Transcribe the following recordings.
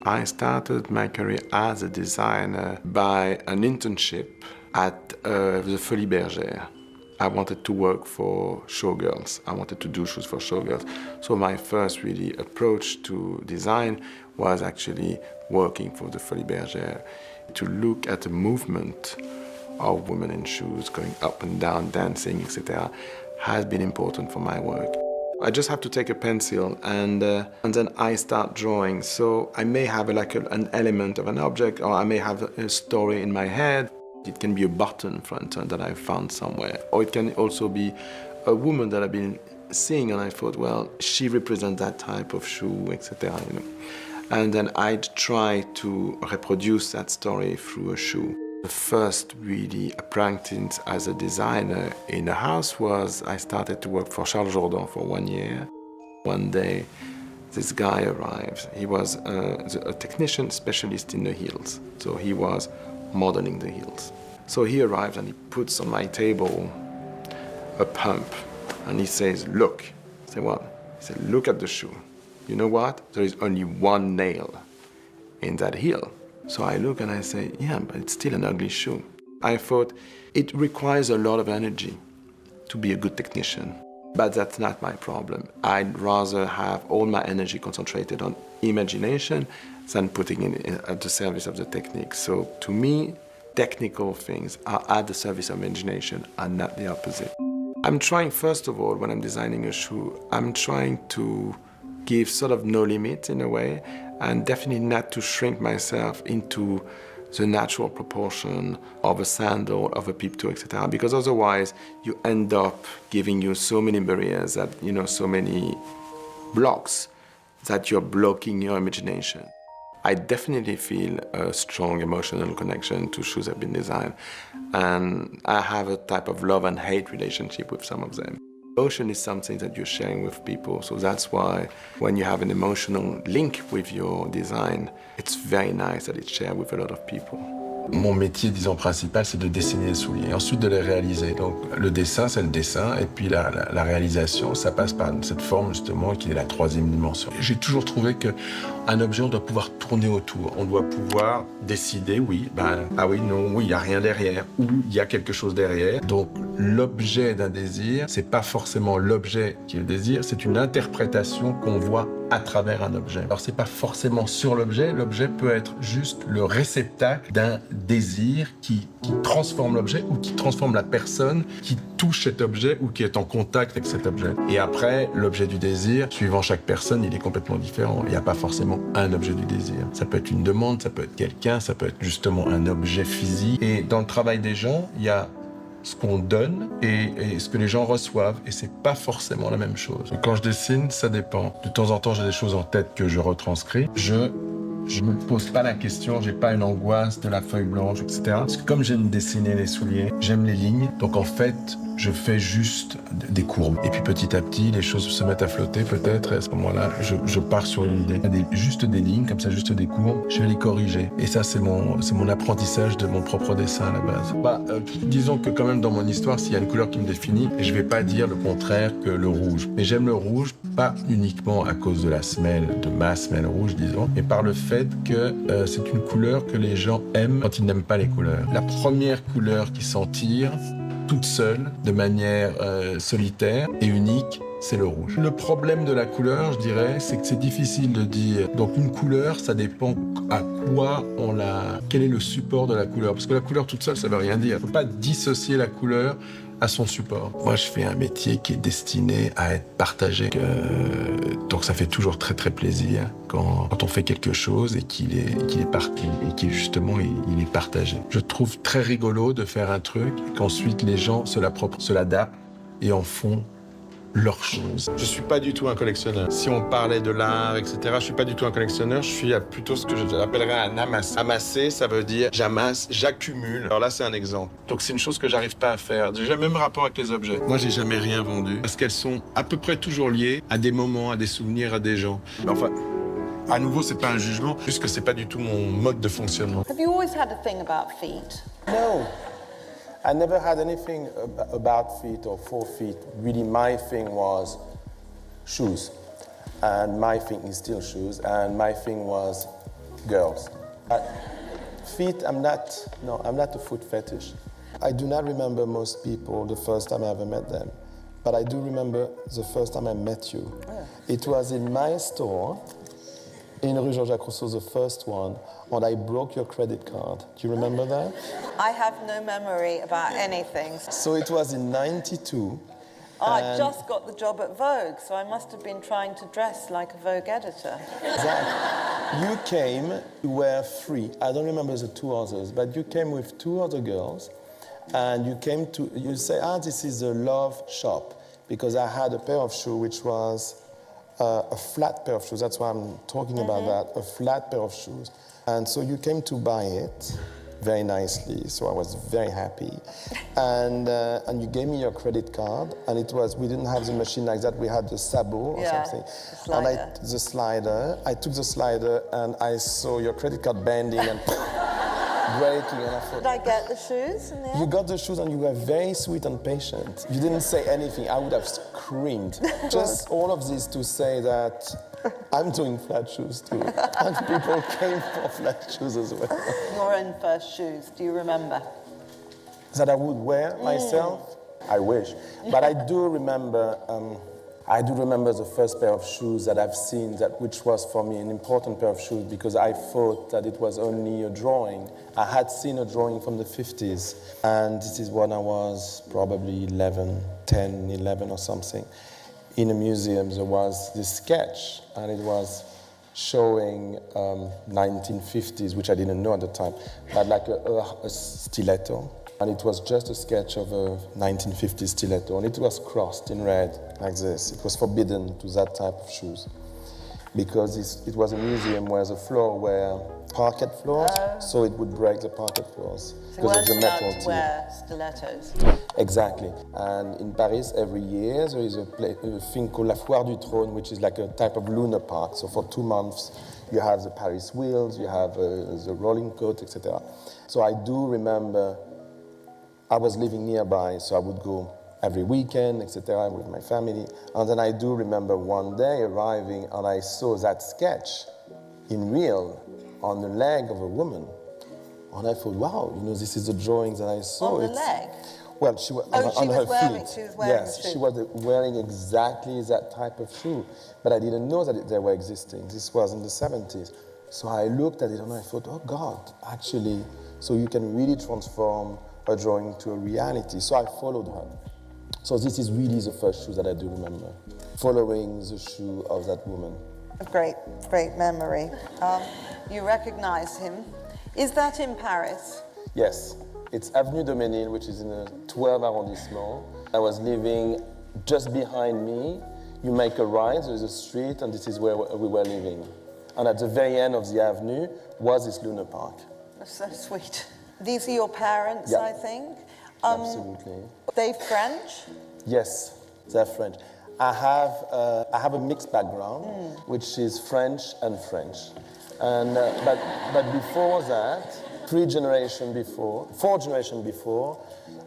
I started my career as a designer by an internship at the Folies Bergère. I wanted to work for showgirls. I wanted to do shoes for showgirls. So my first really approach to design was actually working for the Folies Bergère to look at the movement of women in shoes, going up and down, dancing, etc., has been important for my work. I just have to take a pencil and then I start drawing. So I may have an element of an object, or I may have a story in my head. It can be a button, for instance, that I found somewhere. Or it can also be a woman that I've been seeing and I thought, well, she represents that type of shoe, etc. You know? And then I'd try to reproduce that story through a shoe. The first really practice as a designer in a house was I started to work for Charles Jourdan for 1 year. One day, this guy arrives. He was a technician specialist in the heels. So he was modeling the heels. So he arrives and he puts on my table a pump and he says, look. I say, what? He said, look at the shoe. You know what? There is only one nail in that heel. So I look and I say, yeah, but it's still an ugly shoe. I thought it requires a lot of energy to be a good technician, but that's not my problem. I'd rather have all my energy concentrated on imagination than putting it at the service of the technique. So to me, technical things are at the service of imagination and not the opposite. I'm trying, first of all, when I'm designing a shoe, I'm trying to give sort of no limit in a way, and definitely not to shrink myself into the natural proportion of a sandal, of a peep toe, etc. Because otherwise you end up giving you so many barriers that, you know, so many blocks that you're blocking your imagination. I definitely feel a strong emotional connection to shoes that have been designed, and I have a type of love and hate relationship with some of them. Emotion is something that you're sharing with people, so that's why when you have an emotional link with your design, it's very nice that it's shared with a lot of people. Mon métier, disons, principal, c'est de dessiner les souliers, et ensuite de les réaliser. Donc le dessin, c'est le dessin, et puis la réalisation, ça passe par cette forme, justement, qui est la troisième dimension. J'ai toujours trouvé qu'un objet, on doit pouvoir tourner autour. On doit pouvoir décider, oui, ah oui, non, oui, il n'y a rien derrière, ou il y a quelque chose derrière. Donc l'objet d'un désir, c'est pas forcément l'objet qui est le désir, c'est une interprétation qu'on voit à travers un objet. Alors c'est pas forcément sur l'objet peut être juste le réceptacle d'un désir qui transforme l'objet ou qui transforme la personne qui touche cet objet ou qui est en contact avec cet objet. Et après, l'objet du désir, suivant chaque personne, il est complètement différent. Il n'y a pas forcément un objet du désir. Ça peut être une demande, ça peut être quelqu'un, ça peut être justement un objet physique. Et dans le travail des gens, il y a ce qu'on donne et ce que les gens reçoivent, et c'est pas forcément la même chose. Quand je dessine, ça dépend. De temps en temps, j'ai des choses en tête que je retranscris. Je me pose pas la question, j'ai pas une angoisse de la feuille blanche, etc. Parce que comme j'aime dessiner les souliers, j'aime les lignes, donc en fait, je fais juste des courbes. Et puis petit à petit, les choses se mettent à flotter peut-être, et à ce moment-là, je pars sur une idée. Juste des lignes, comme ça, juste des courbes, je vais les corriger. Et ça, c'est mon apprentissage de mon propre dessin à la base. Disons que quand même dans mon histoire, s'il y a une couleur qui me définit, je vais pas dire le contraire que le rouge. Mais j'aime le rouge, pas uniquement à cause de ma semelle rouge, disons, mais par le fait que c'est une couleur que les gens aiment quand ils n'aiment pas les couleurs. La première couleur qui s'en tire, toute seule, de manière solitaire et unique, c'est le rouge. Le problème de la couleur, je dirais, c'est que c'est difficile de dire. Donc une couleur, ça dépend à quoi quel est le support de la couleur. Parce que la couleur toute seule, ça veut rien dire. Il ne faut pas dissocier la couleur à son support. Moi, je fais un métier qui est destiné à être partagé. Donc ça fait toujours très très plaisir quand on fait quelque chose et qu'il est parti et qu'il justement il est partagé. Je trouve très rigolo de faire un truc et qu'ensuite les gens se l'adaptent et en font leur chose. Je suis pas du tout un collectionneur. Si on parlait de l'art, etc., je suis pas du tout un collectionneur, je suis plutôt ce que j'appellerais un amasseur. Amasser, ça veut dire j'amasse, j'accumule. Alors là, c'est un exemple. Donc c'est une chose que j'arrive pas à faire. J'ai le même rapport avec les objets. Moi, j'ai jamais rien vendu parce qu'elles sont à peu près toujours liées à des moments, à des souvenirs, à des gens. Mais enfin, à nouveau, c'est pas un jugement, juste que c'est pas du tout mon mode de fonctionnement. Have you always had a thing about feet? No. I never had anything about feet or for feet. Really, my thing was shoes. And my thing is still shoes. And my thing was girls. Feet, I'm not a foot fetish. I do not remember most people the first time I ever met them, but I do remember the first time I met you. Yeah. It was in my store, in Rue Jean-Jacques Rousseau, the first one, and I broke your credit card. Do you remember that? I have no memory about anything. So it was in '92. I just got the job at Vogue, so I must have been trying to dress like a Vogue editor. Exactly. You came, you were free. I don't remember the two others, but you came with two other girls, and you say, this is a love shop, because I had a pair of shoes which was a flat pair of shoes. That's why I'm talking about that, a flat pair of shoes. And so you came to buy it very nicely, so I was very happy. And you gave me your credit card, and we didn't have the machine like that, we had the sabot or something. The slider. I took the slider, and I saw your credit card bending and breaking, and I thought... Did I get the shoes in the end? You got the shoes, and you were very sweet and patient. You didn't say anything. I would have screamed. Just all of this to say that I'm doing flat shoes too. And people came for flat shoes as well. Your own first shoes, do you remember? That I would wear myself? I wish. But I do remember the first pair of shoes that I've seen, which was for me an important pair of shoes, because I thought that it was only a drawing. I had seen a drawing from the 50s, and this is when I was probably 10, 11 or something. In a museum, there was this sketch, and it was showing 1950s, which I didn't know at the time, but like a stiletto. And it was just a sketch of a 1950s stiletto, and it was crossed in red, like this. It was forbidden to that type of shoes, because it was a museum where the floor were parquet floors, so it would break the parquet floors. So you weren't allowed to wear stilettos? Exactly. And in Paris, every year, there is a thing called La Foire du Trône, which is like a type of Luna Park. So for 2 months, you have the Paris wheels, you have the rolling coat, etc. So I do remember, I was living nearby, so I would go every weekend, etc., with my family. And then I do remember one day arriving, and I saw that sketch in real on the leg of a woman. And I thought, wow, this is the drawings that I saw. On the leg? Well, she was on her feet. She was wearing the shoe. She was wearing exactly that type of shoe. But I didn't know that they were existing. This was in the 70s. So I looked at it and I thought, oh God, actually, so you can really transform a drawing to a reality. So I followed her. So this is really the first shoe that I do remember, following the shoe of that woman. A great, great memory. You recognize him. Is that in Paris? Yes. It's Avenue de Ménil, which is in the 12th arrondissement. I was living just behind me. You make a right, there's a street, and this is where we were living. And at the very end of the avenue was this Luna Park. That's so sweet. These are your parents, yeah. I think? Absolutely. They French? Yes, they're French. I have a mixed background, which is French and French. And, but before that, 4 generations before,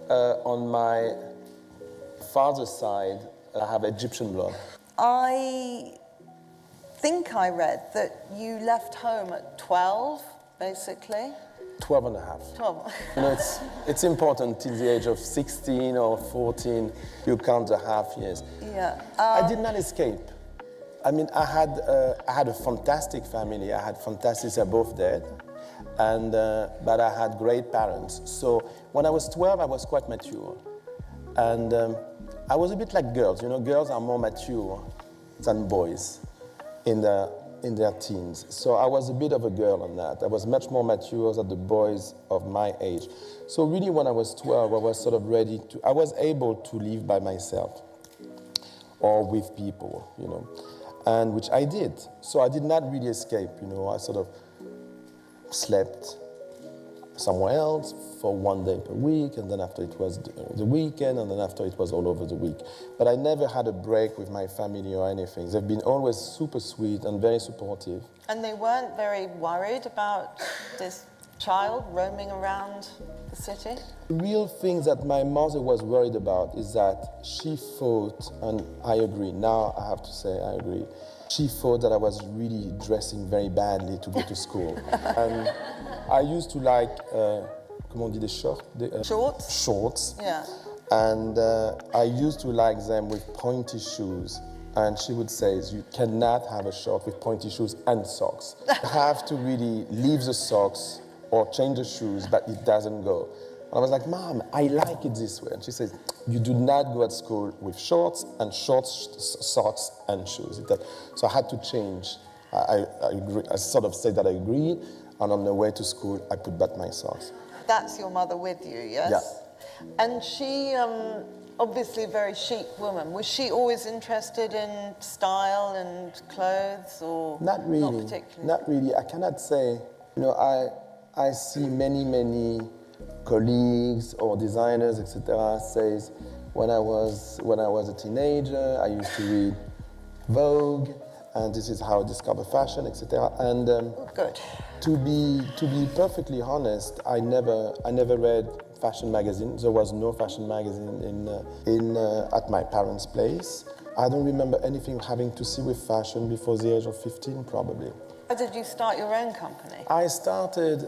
on my father's side, I have Egyptian blood. I think I read that you left home at 12, basically. 12 and a half. 12. It's important till the age of 16 or 14, you count the half years. Yeah. I did not escape. I mean, I had a fantastic family. I had fantastic, they're both dead. And, but I had great parents. So when I was 12, I was quite mature. And I was a bit like girls. Girls are more mature than boys in their teens. So I was a bit of a girl on that. I was much more mature than the boys of my age. So really when I was 12, I was sort of I was able to live by myself or with people, and which I did. So I did not really escape, I sort of slept somewhere else for 1 day per week, and then after it was the weekend, and then after it was all over the week. But I never had a break with my family or anything. They've been always super sweet and very supportive. And they weren't very worried about this child roaming around the city? The real thing that my mother was worried about is that she thought, and I agree, now I have to say I agree, she thought that I was really dressing very badly to go to school. And I used to like, comment on dit des shorts? Shorts? Shorts. Yeah. And I used to like them with pointy shoes. And she would say, you cannot have a short with pointy shoes and socks. You have to really leave the socks or change the shoes, but it doesn't go. And I was like, Mom, I like it this way. And she says, you do not go at school with shorts, socks, and shoes. So I had to change. I agree. I sort of said that I agreed, and on the way to school, I put back my socks. That's your mother with you, yes? Yeah. And she, obviously a very chic woman. Was she always interested in style and clothes, or not really? Not particularly. Not really. I cannot say. You know, I see many colleagues or designers, etc. says when I was a teenager, I used to read Vogue, and this is how I discovered fashion, etc. And good. To be perfectly honest, I never read fashion magazine. There was no fashion magazine at my parents' place. I don't remember anything having to see with fashion before the age of 15, probably. How did you start your own company? I started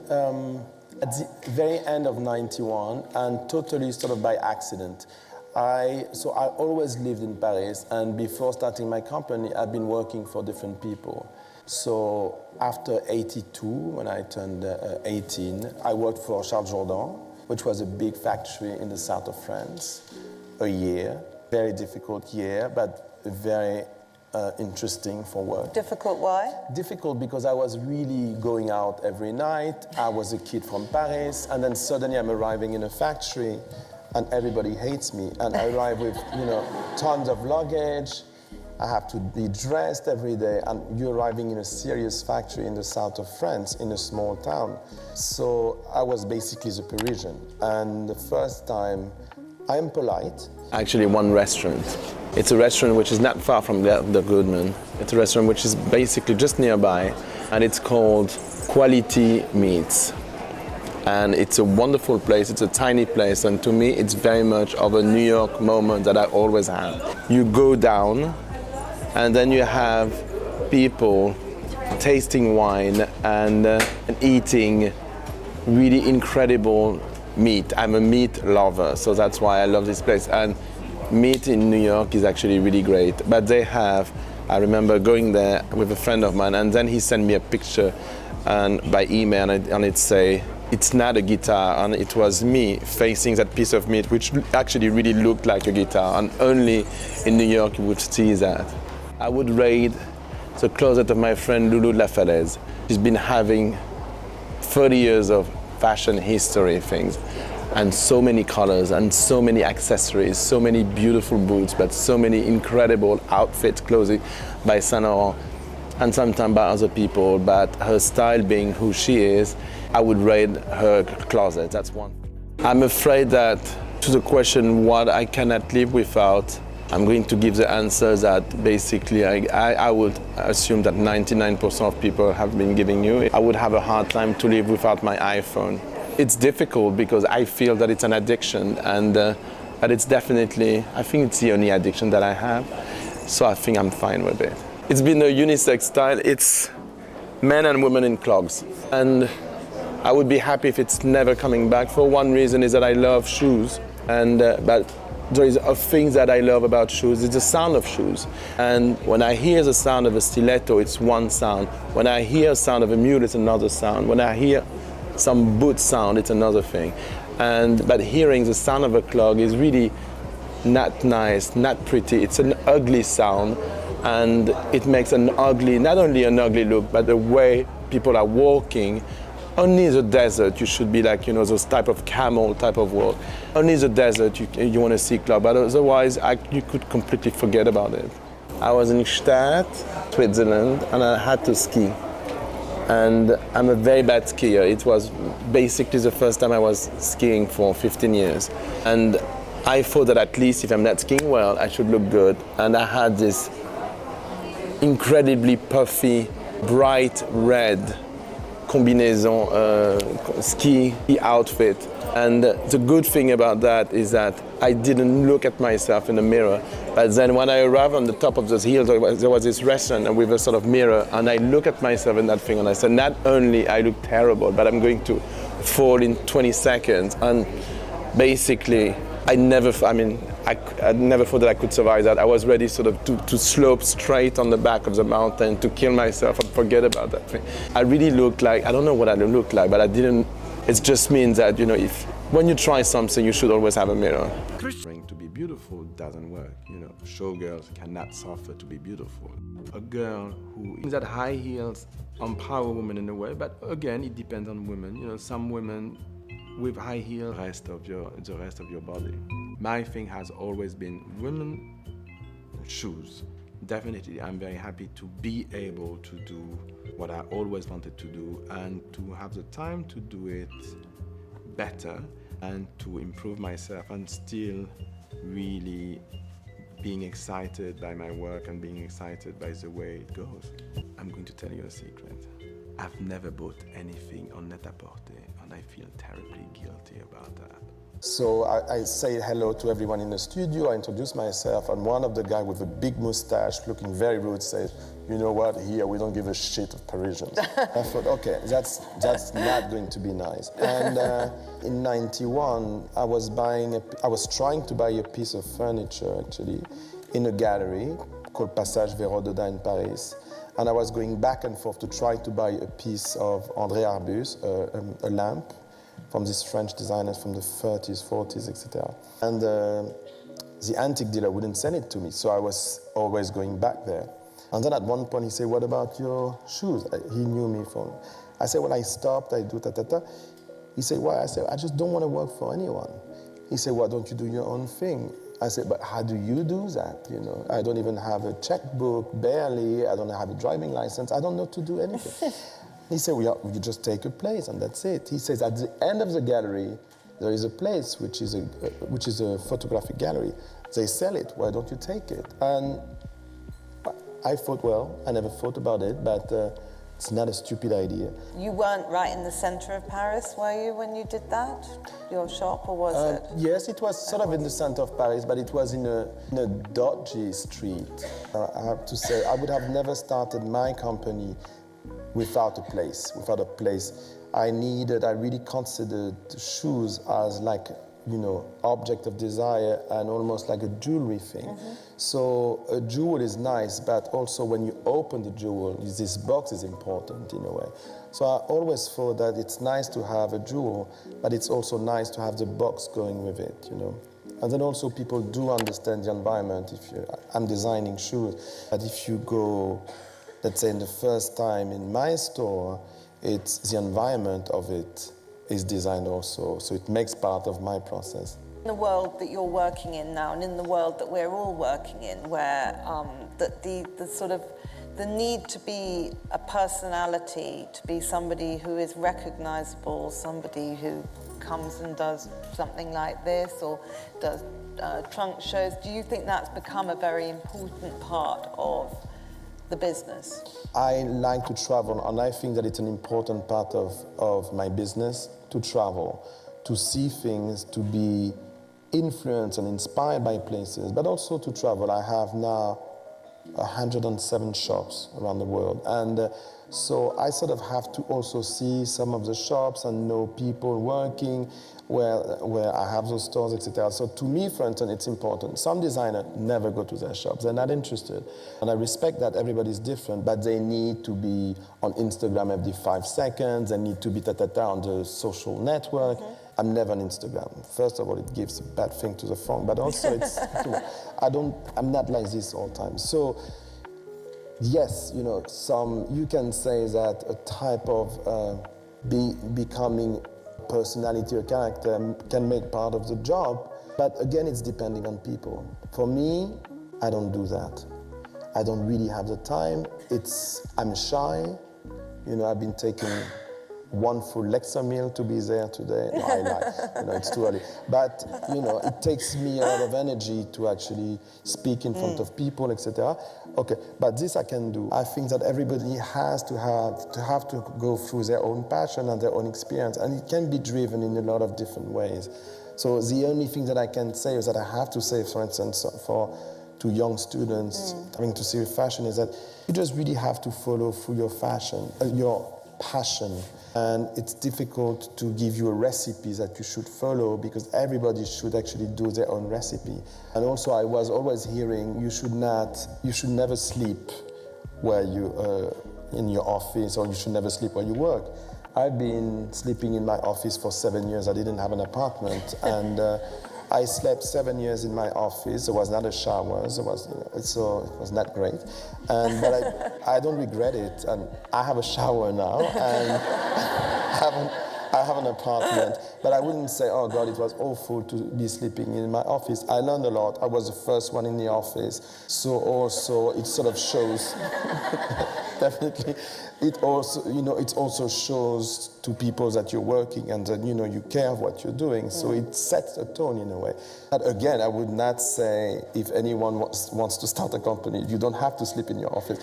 at the very end of '91, and totally sort of by accident. So I always lived in Paris, and before starting my company, I've been working for different people. So after '82, when I turned 18, I worked for Charles Jourdan, which was a big factory in the south of France, a year. Very difficult year, but very interesting for work. Difficult, why? Difficult because I was really going out every night. I was a kid from Paris, and then suddenly I'm arriving in a factory, and everybody hates me. And I arrive with, tons of luggage. I have to be dressed every day, and you're arriving in a serious factory in the south of France, in a small town. So I was basically the Parisian. And the first time, I am polite. Actually, one restaurant. It's a restaurant which is not far from the Goodman. It's a restaurant which is basically just nearby, and it's called Quality Meats. And it's a wonderful place, it's a tiny place, and to me it's very much of a New York moment that I always have. You go down, and then you have people tasting wine and eating really incredible meat. I'm a meat lover, so that's why I love this place. And meat in New York is actually really great. But they have, I remember going there with a friend of mine, and then he sent me a picture by email, and it say, it's not a guitar, and it was me facing that piece of meat, which actually really looked like a guitar, and only in New York you would see that. I would raid the closet of my friend Loulou La Falaise. She's been having 30 years of fashion history things, and so many colors and so many accessories, so many beautiful boots, but so many incredible outfits, clothing by Saint Laurent, and sometimes by other people, but her style being who she is, I would raid her closet, that's one. I'm afraid that to the question what I cannot live without, I'm going to give the answer that basically I would assume that 99% of people have been giving you. I would have a hard time to live without my iPhone. It's difficult because I feel that it's an addiction, and but it's definitely, I think it's the only addiction that I have, so I think I'm fine with it. It's been a unisex style. It's men and women in clogs, and I would be happy if it's never coming back. For one reason is that I love shoes, and but there is a thing that I love about shoes, it's the sound of shoes. And when I hear the sound of a stiletto, it's one sound. When I hear the sound of a mule, it's another sound. When I hear some boot sound, it's another thing. But hearing the sound of a clog is really not nice, not pretty. It's an ugly sound, and it makes an ugly, not only an ugly look, but the way people are walking. Only the desert you should be like, those type of camel type of walk. Only the desert you want to see clog, but otherwise you could completely forget about it. I was in Gstaad, Switzerland, and I had to ski. And I'm a very bad skier. It was basically the first time I was skiing for 15 years. And I thought that at least if I'm not skiing well, I should look good. And I had this incredibly puffy, bright red combinaison ski outfit. And the good thing about that is that I didn't look at myself in the mirror. But then when I arrived on the top of those hills, there was this restaurant with a sort of mirror, and I look at myself in that thing, and I said, not only I look terrible, but I'm going to fall in 20 seconds. And basically, I never thought that I could survive that. I was ready sort of to slope straight on the back of the mountain, to kill myself and forget about that thing. I really looked like, I don't know what I looked like, but I didn't, it just means that, you know, when you try something, you should always have a mirror. To be beautiful doesn't work, you know. Showgirls cannot suffer to be beautiful. A girl who is at high heels empower women in a way, but again, it depends on women. You know, some women with high heels, the rest of your body. My thing has always been women, shoes. Definitely, I'm very happy to be able to do what I always wanted to do and to have the time to do it better and to improve myself and still really being excited by my work and being excited by the way it goes. I'm going to tell you a secret. I've never bought anything on Net-a-Porter, and I feel terribly guilty about that. So I say hello to everyone in the studio, I introduce myself, and one of the guys with a big mustache, looking very rude, says, you know what, here we don't give a shit of Parisians. I thought, okay, that's not going to be nice. And in '91, I was trying to buy a piece of furniture, actually, in a gallery called Passage Vérododin in Paris. And I was going back and forth to try to buy a piece of André Arbus, a lamp, from these French designers from the 30s, 40s, etc. And the antique dealer wouldn't sell it to me, so I was always going back there. And then at one point he said, what about your shoes? He knew me from... I said, well, I stopped, I do ta-ta-ta. He said, why? I said, I just don't want to work for anyone. He said, why don't you do your own thing? I said, but how do you do that? You know, I don't even have a checkbook, barely. I don't have a driving license. I don't know to do anything. He said, well, you just take a place and that's it. He says, at the end of the gallery, there is a place which is a photographic gallery. They sell it, why don't you take it? And I thought, well, I never thought about it, but it's not a stupid idea. You weren't right in the center of Paris, were you, when you did that? Your shop, or was it? Yes, it was sort of in the center of Paris, but it was in a dodgy street. I have to say, I would have never started my company without a place. I really considered shoes as like, you know, object of desire and almost like a jewelry thing. Mm-hmm. So a jewel is nice, but also when you open the jewel, this box is important in a way. So I always thought that it's nice to have a jewel, but it's also nice to have the box going with it, you know. And then also people do understand the environment. I'm designing shoes, but if you go, let's say in the first time in my store, it's the environment of it is designed also, so it makes part of my process. In the world that you're working in now, and in the world that we're all working in, where the need to be a personality, to be somebody who is recognizable, somebody who comes and does something like this, or does trunk shows, do you think that's become a very important part of the business? I like to travel, and I think that it's an important part of my business, to travel, to see things, to be influenced and inspired by places, but also to travel. I have now 107 shops around the world, and so I sort of have to also see some of the shops and know people working where I have those stores, etc. So to me, for instance, it's important. Some designers never go to their shops. They're not interested. And I respect that everybody's different, but they need to be on Instagram every 5 seconds. They need to be on the social network. Mm-hmm. I'm never on Instagram. First of all, it gives a bad thing to the phone, but also I'm not like this all the time. So yes, you know, you can say that a type of becoming personality or character can make part of the job, but again, it's depending on people. For me, I don't do that. I don't really have the time. I'm shy. You know, I've been taking one full lecture meal to be there today. No, I lie. It's too early. But it takes me a lot of energy to actually speak in front of people, etc. Okay, but this I can do. I think that everybody has to have to go through their own passion and their own experience, and it can be driven in a lot of different ways. So the only thing that I can say is that I have to say, for instance, to young students coming to serious fashion, is that you just really have to follow through your passion. And it's difficult to give you a recipe that you should follow, because everybody should actually do their own recipe. And also I was always hearing you should never sleep where you in your office, or you should never sleep where you work. I've been sleeping in my office for 7 years. I didn't have an apartment, and I slept 7 years in my office. There was not a shower, so it was not great. But I don't regret it. And I have a shower now, and I have an apartment. But I wouldn't say, oh God, it was awful to be sleeping in my office. I learned a lot. I was the first one in the office. So also it sort of shows, definitely, it also shows to people that you're working and that you care what you're doing. So it sets a tone in a way. But again, I would not say if anyone wants to start a company, you don't have to sleep in your office.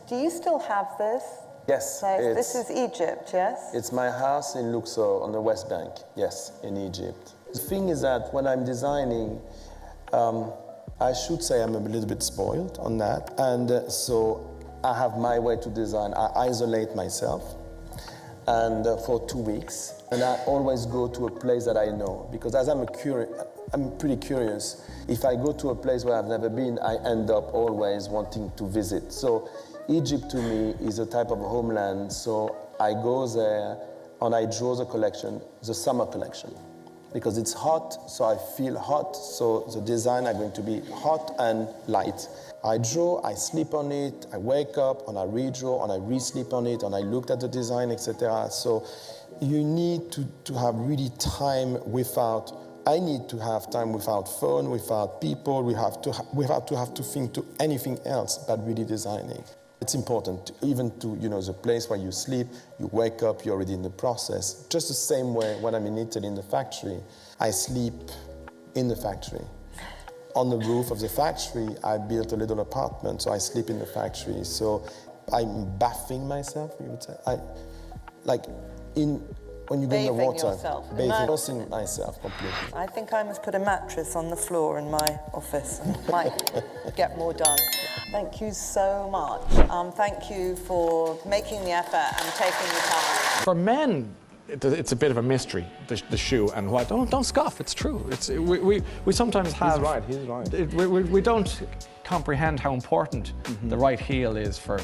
Do you still have this? Yes. So this is Egypt, yes? It's my house in Luxor on the West Bank, yes, in Egypt. The thing is that when I'm designing, I should say I'm a little bit spoiled on that. And so I have my way to design. I isolate myself and for 2 weeks. And I always go to a place that I know, because as I'm pretty curious. If I go to a place where I've never been, I end up always wanting to visit. So Egypt to me is a type of homeland. So I go there and I draw the collection, the summer collection, because it's hot, so I feel hot. So the design are going to be hot and light. I draw, I sleep on it, I wake up and I redraw and I re-sleep on it and I looked at the design, etc. So you need to have really time without. I need to have time without phone, without people. We have to think to anything else but really designing. It's important, even to the place where you sleep, you wake up, you're already in the process. Just the same way when I'm in Italy in the factory, I sleep in the factory. On the roof of the factory, I built a little apartment, so I sleep in the factory. So I'm bathing myself, you would say. When you go in the water, bathing myself completely. I think I must put a mattress on the floor in my office and might get more done. Thank you so much. Thank you for making the effort and taking the time. For men, it's a bit of a mystery, the shoe and why. Don't scoff, it's true. We sometimes have... He's right. We don't comprehend how important the right heel is for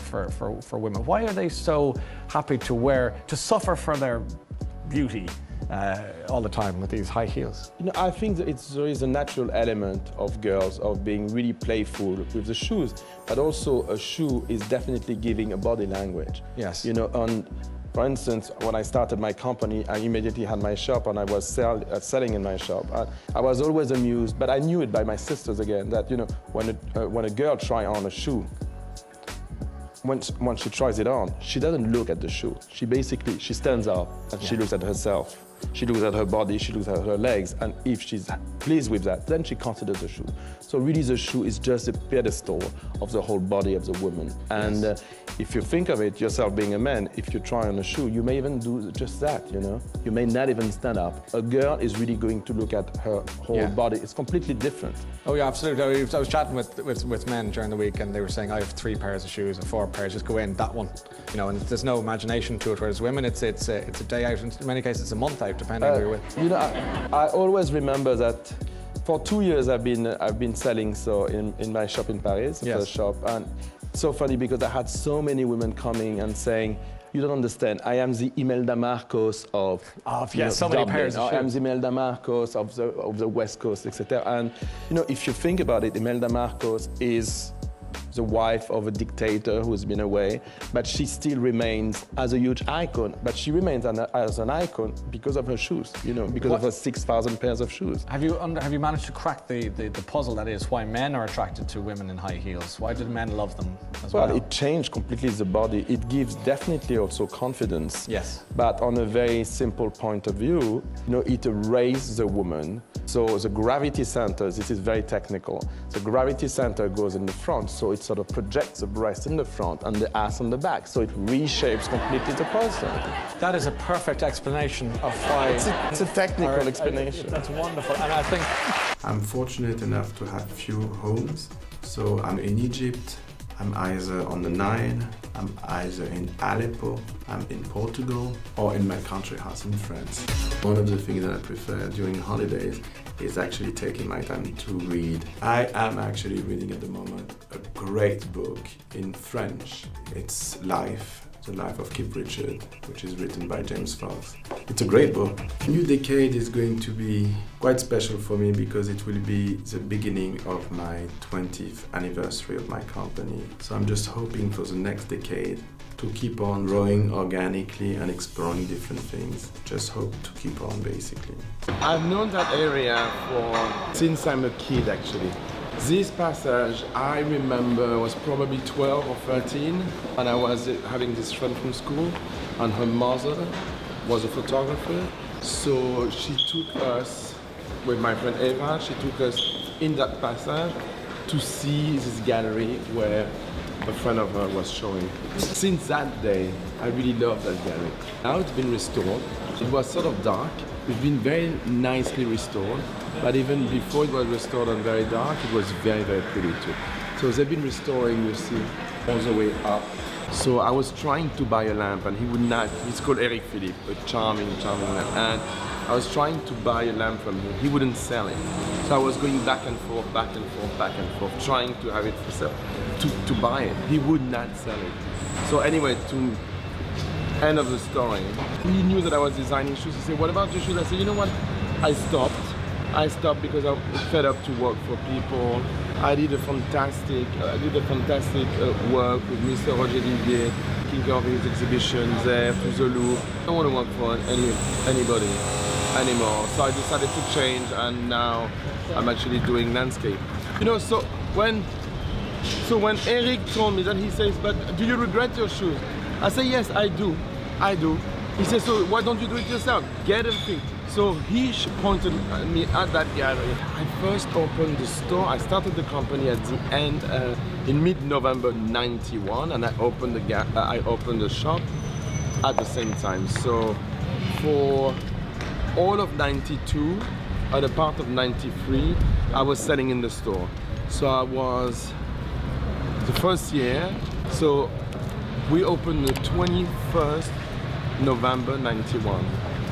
women. Why are they so happy to suffer for their beauty all the time with these high heels? I think that there is a natural element of girls of being really playful with the shoes, but also a shoe is definitely giving a body language. Yes. For instance, when I started my company, I immediately had my shop and I was selling in my shop. I was always amused, but I knew it by my sisters again, that when a girl tries on a shoe, once she tries it on, she doesn't look at the shoe. She stands up and she looks at herself. She looks at her body, she looks at her legs, and if she's pleased with that, then she considers the shoe. So really the shoe is just a pedestal of the whole body of the woman. And if you think of it, yourself being a man, if you try on a shoe, you may even do just that, You may not even stand up. A girl is really going to look at her whole body. It's completely different. Oh yeah, absolutely. I was chatting with men during the week and they were saying, I have 3 pairs of shoes or 4 pairs, just go in, that one. And there's no imagination to it, whereas women, it's a day out, in many cases it's a month out, depending who you're with. I always remember that for 2 years I've been selling in my shop in Paris, the first shop, and it's so funny because I had so many women coming and saying, you don't understand, I am the Imelda Marcos of so many pairs of shoes. I am the Imelda Marcos of the West Coast, etc. And if you think about it, Imelda Marcos is the wife of a dictator who's been away, but she still remains as a huge icon. But she remains as an icon because of her shoes, you know, because of her 6,000 pairs of shoes. Have you managed to crack the puzzle that is why men are attracted to women in high heels? Why did men love them as well? Well, it changed completely the body. It gives definitely also confidence. Yes. But on a very simple point of view, you know, it raises the woman. So the gravity center, this is very technical. The gravity center goes in the front, so it sort of projects the breast in the front and the ass on the back. So it reshapes completely the person. That is a perfect explanation of why. It's a technical explanation. That's wonderful, and I think I'm fortunate enough to have few homes. So I'm in Egypt, I'm either on the Nile, I'm either in Aleppo, I'm in Portugal, or in my country house in France. One of the things that I prefer during holidays is actually taking my time to read. I am actually reading at the moment a great book in French. It's Life, The Life of Keith Richards, which is written by James Fox. It's a great book. The new decade is going to be quite special for me because it will be the beginning of my 20th anniversary of my company. So I'm just hoping for the next decade to keep on growing organically and exploring different things. Just hope to keep on, basically. I've known that area since I'm a kid, actually. This passage, I remember, was probably 12 or 13, and I was having this friend from school, and her mother was a photographer. So she took us, with my friend Eva, she took us in that passage to see this gallery where a friend of hers was showing. Since that day, I really love that gallery. Now it's been restored. It was sort of dark. It's been very nicely restored, but even before it was restored and very dark, it was very, very pretty too. So they've been restoring, you see, all the way up. So I was trying to buy a lamp and he would not. He's called Eric Philippe, a charming lamp. And I was trying to buy a lamp from him. He wouldn't sell it. So I was going back and forth, trying to have it for sale, to buy it. He would not sell it. So anyway, to end of the story, he knew that I was designing shoes. He said, "What about your shoes?" I said, "You know what? I stopped because I'm fed up to work for people. I did a fantastic work with Mr. Roger Didier, taking care of his exhibitions there to the Louvre. I don't want to work for anybody anymore. So I decided to change, and now I'm actually doing landscape. You know, so when Eric told me that, he says, "But do you regret your shoes?" I say, "Yes, I do. He says, "So why don't you do it yourself? Get everything." So he pointed me at that gallery. I first opened the store. I started the company at the end, in mid-November '91, and I opened the shop at the same time. So for all of '92 and a part of '93, I was selling in the store. So I was the first year. So we opened the 21st November '91.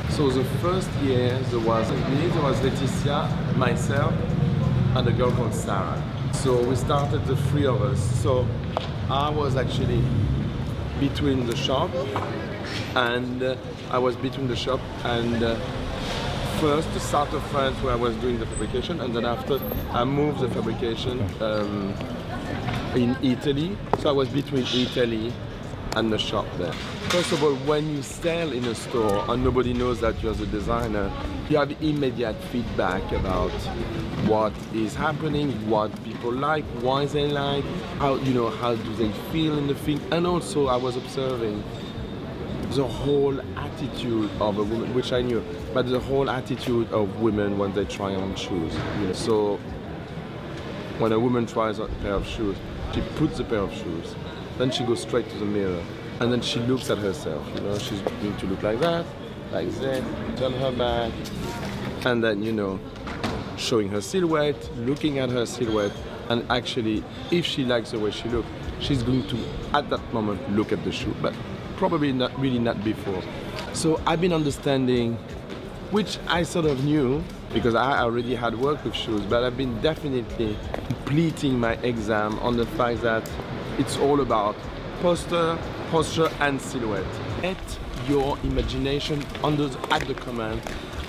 So the first year there was me, there was Laetitia, myself, and a girl called Sarah. So we started, the three of us. So I was actually between the shop and first the south of France where I was doing the fabrication, and then after I moved the fabrication in Italy. So I was between Italy and the shop there. First of all, when you sell in a store and nobody knows that you're the designer, you have immediate feedback about what is happening, what people like, why they like, how do they feel in the thing. And also I was observing the whole attitude of a woman, which I knew, but the whole attitude of women when they try on shoes. So when a woman tries on a pair of shoes, she puts a pair of shoes, then she goes straight to the mirror, and then she looks at herself. She's going to look like that, like that, turn her back, and then, showing her silhouette, looking at her silhouette, and actually, if she likes the way she looks, she's going to, at that moment, look at the shoe, but probably not before. So I've been understanding, which I sort of knew, because I already had worked with shoes, but I've been definitely completing my exam on the fact that it's all about posture and silhouette. Let your imagination at the command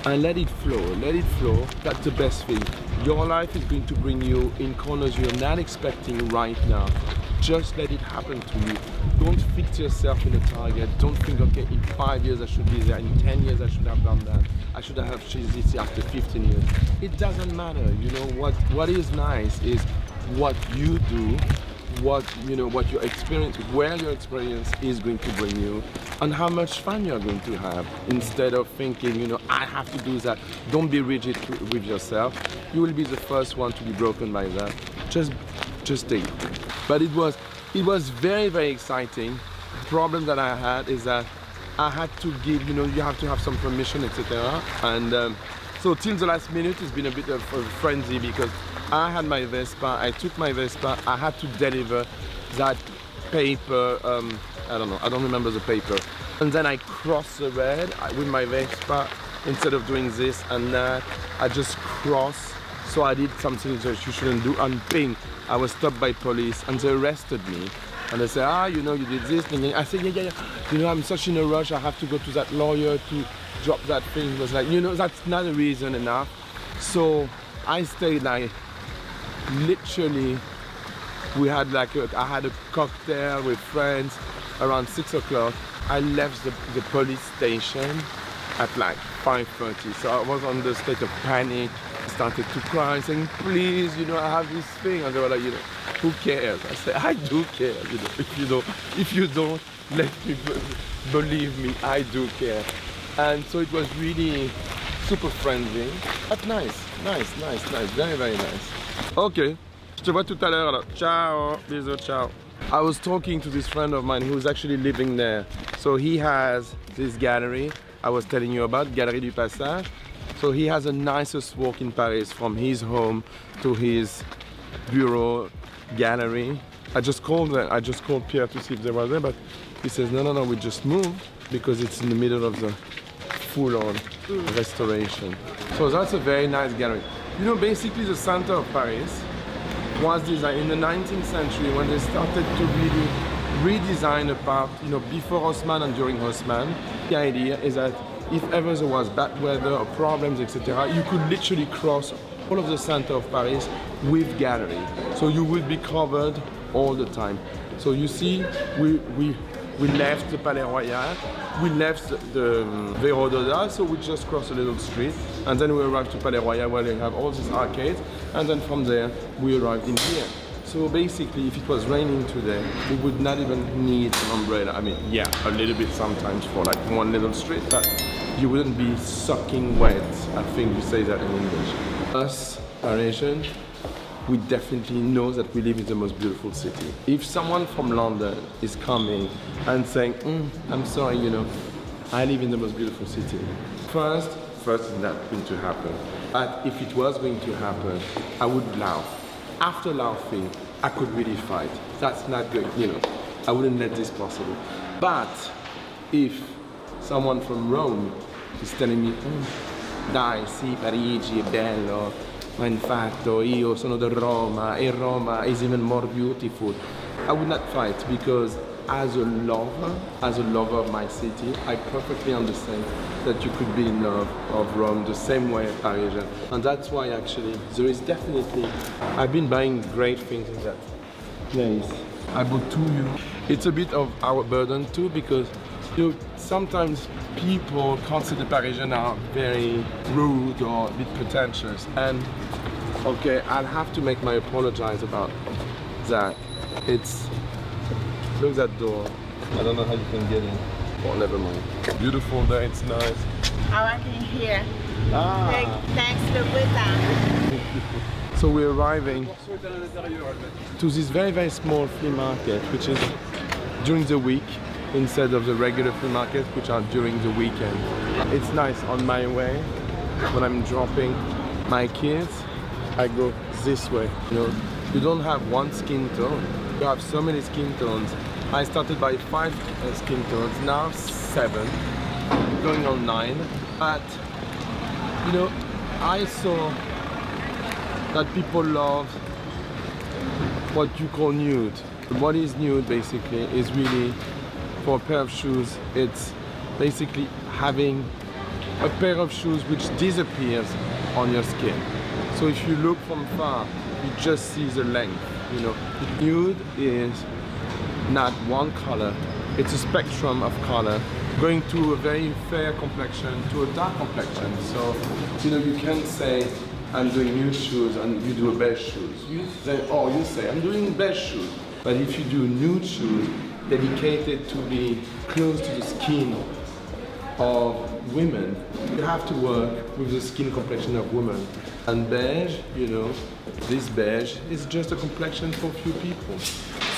and let it flow. That's the best thing. Your life is going to bring you in corners you're not expecting right now. Just let it happen to you. Don't fix yourself in a target. Don't think, okay, in 5 years I should be there, in 10 years I should have done that. I should have achieved this after 15 years. It doesn't matter, you know, what is nice is what you do, what your experience, where your experience is going to bring you, and how much fun you're going to have. Instead of thinking, you know, I have to do that. Don't be rigid with yourself. You will be the first one to be broken by that. Just take it. But it was very, very exciting. The problem that I had is that I had to give, you know, you have to have some permission, etc. And so till the last minute, it's been a bit of a frenzy because I had my Vespa, I took my Vespa, I had to deliver that paper, I don't remember the paper. And then I crossed the red with my Vespa. Instead of doing this and that, I just crossed. So I did something that you shouldn't do, and bing, I was stopped by police and they arrested me. And they said, you know, you did this. And I said, yeah. You know, I'm such in a rush, I have to go to that lawyer to drop that thing. It was like, you know, that's not a reason enough. So I stayed like, literally, I had a cocktail with friends around 6 o'clock. I left the police station at like 5:30. So I was on the state of panic. I started to cry, saying, please, you know, I have this thing. And they were like, you know, who cares? I said, I do care, you know, if you don't let me believe me, I do care. And so it was really super friendly, but nice, very, very nice. Okay, je te vois tout à l'heure alors. Ciao, bisous, ciao. I was talking to this friend of mine who's actually living there. So he has this gallery I was telling you about, Galerie du Passage. So he has the nicest walk in Paris from his home to his bureau gallery. I just called Pierre to see if they were there, but he says, no, we just moved because it's in the middle of the full-on restoration. So that's a very nice gallery. You know, basically the center of Paris was designed in the 19th century when they started to really redesign a part, you know, before Haussmann and during Haussmann. The idea is that if ever there was bad weather or problems, etc., you could literally cross all of the center of Paris with gallery. So you would be covered all the time. So you see, we left the Palais Royal, we left the Véro d'Auda, so we just crossed a little street, and then we arrived to Palais Royal where you have all these arcades, and then from there we arrived in here. So basically, if it was raining today, we would not even need an umbrella. I mean, yeah, a little bit sometimes for like one little street, but you wouldn't be soaking wet. I think we say that in English. Us, Parisians, we definitely know that we live in the most beautiful city. If someone from London is coming and saying, I'm sorry, you know, I live in the most beautiful city. First it's not going to happen. But if it was going to happen, I would laugh. After laughing, I could really fight. That's not good, you know. I wouldn't let this possible. But if someone from Rome is telling me, dai, sì, Parigi è bello, ma infatti io sono da Roma, e Roma is even more beautiful, I would not fight because as a lover of my city, I perfectly understand that you could be in love of Rome the same way as Parisian. And that's why actually there is definitely, I've been buying great things in that place. I bought 2 euros. It's a bit of our burden too because you know, sometimes people consider Parisians are very rude or a bit pretentious. And okay, I'll have to make my apologize about that. Look at that door. I don't know how you can get in. Oh, never mind. Beautiful day, it's nice. I work in here. Thanks, Louboutin. So we're arriving to this very, very small flea market, which is during the week instead of the regular flea markets, which are during the weekend. It's nice on my way. When I'm dropping my kids, I go this way. You know, you don't have one skin tone. You have so many skin tones. I started by 5 skin tones, now 7, going on 9. But, you know, I saw that people love what you call nude. What is nude basically is really, for a pair of shoes, it's basically having a pair of shoes which disappears on your skin. So if you look from far, you just see the length, you know. Nude is not one color, it's a spectrum of color, going to a very fair complexion to a dark complexion. So, you know, you can say, I'm doing nude shoes and you do beige shoes. You say, I'm doing beige shoes. But if you do nude shoes, dedicated to be close to the skin of women, you have to work with the skin complexion of women. And beige, you know, this beige is just a complexion for few people.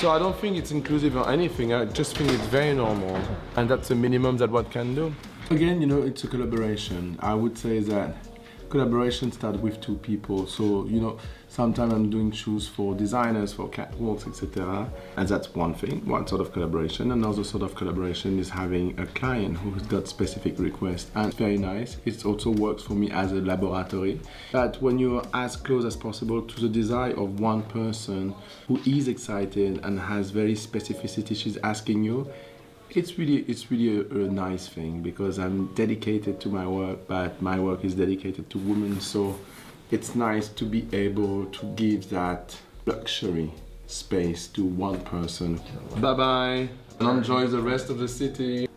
So I don't think it's inclusive or anything, I just think it's very normal. And that's the minimum that one can do. Again, you know, it's a collaboration. I would say that collaboration starts with two people. So, you know, sometimes I'm doing shoes for designers, for catwalks, etc. And that's one thing, one sort of collaboration. Another sort of collaboration is having a client who's got specific requests. And it's very nice. It also works for me as a laboratory. But when you're as close as possible to the desire of one person who is excited and has very specificity she's asking you, it's really a nice thing, because I'm dedicated to my work, but my work is dedicated to women, so it's nice to be able to give that luxury space to one person. Bye bye, and enjoy the rest of the city.